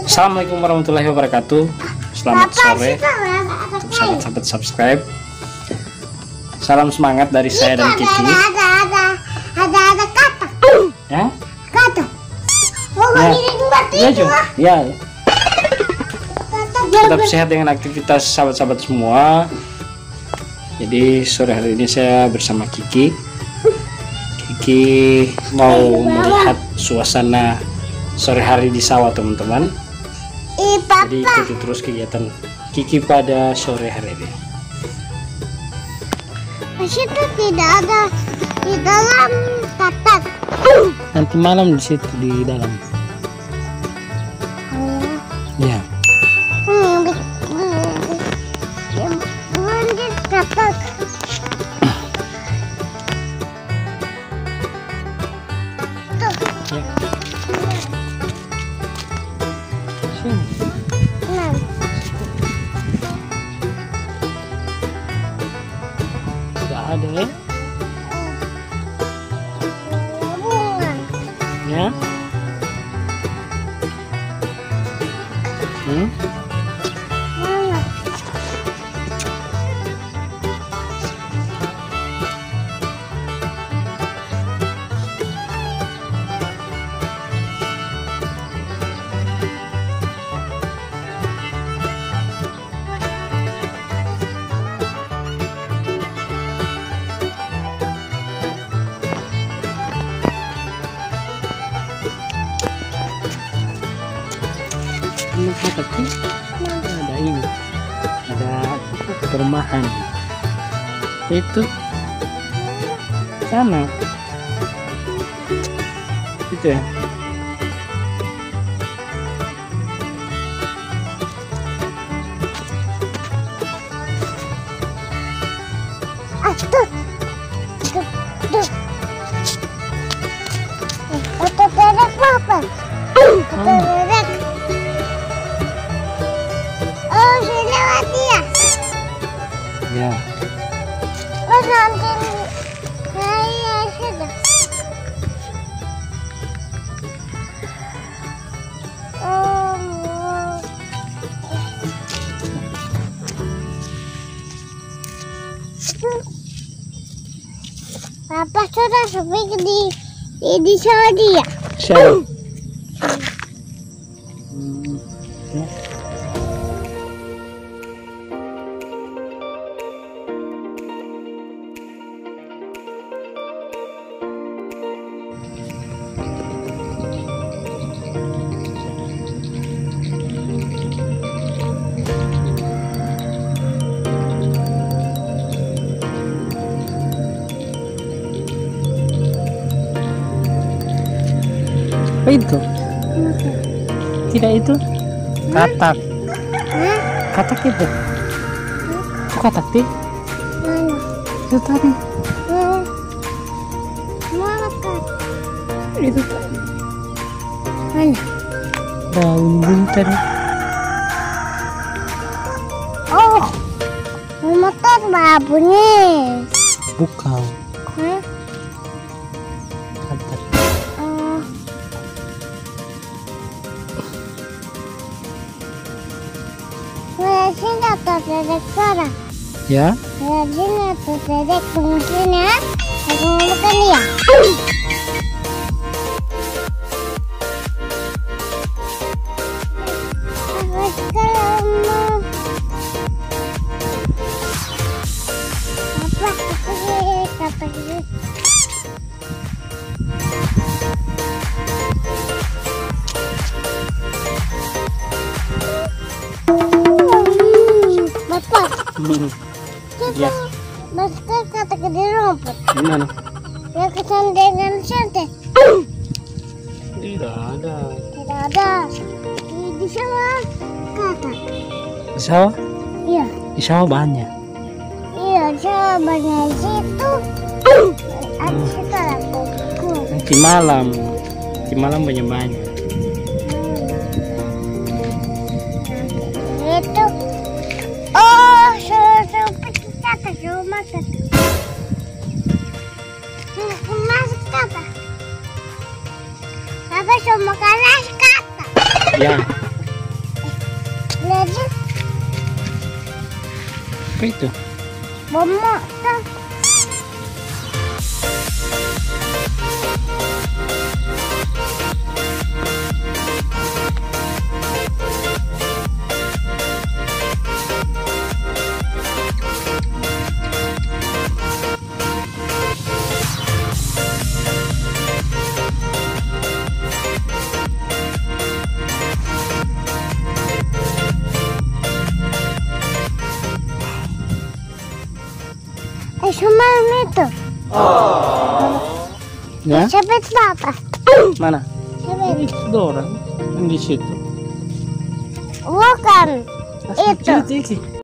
Assalamualaikum warahmatullahi wabarakatuh. Selamat sore untuk sahabat-sahabat subscribe. Salam semangat dari saya dan Kiki. Ada kata. Ya? Kata. Ya. Tetap sehat dengan aktivitas sahabat-sahabat semua. Jadi sore hari ini saya bersama Kiki. Kiki mau melihat suasana sore hari di sawah, teman-teman. Jadi ikuti terus kegiatan Kiki pada sore hari ini. Masih itu tidak ada di dalam katak. Nanti malam di situ di dalam. Ya. Di katak. Tidak ada ya? Ya? Tapi ada ini, ada perumahan itu sana itu ya. Ya. Oh, nanti saya sudah. Papa sudah sampai di Saudi ya? Siapa? Apa itu? Tidak itu? Katak. Katak itu? Itu katak sih? Itu tadi. Mana kan? Itu tadi. Mana? Daun bunten. Oh, motor babunyi. Bukan. Hah? Katak. Sini atau dedek suara? Ya? Sini atau dedek mungkin ya? Aku makan ya? Ya. Masker kata di rumput. Gimana? Ya kesandangan santet. Tidak ada. Tidak ada. Di sawah kata. Di sawah? Iya. Di sawah banyak. Iya, sawah banyak situ. Ada situ ada kuku. Nanti malam. Nanti malam banyak-banyak. Itu. Oh, seperti kata rumah kata. Masuk kata. Apa semua kalah kata? Ya. Apa itu? Bom motor. Cuma itu. Ya? Siapa itu apa? Mana? Siapa itu? Itu orang yang di situ. Bukan. Itu. Itu.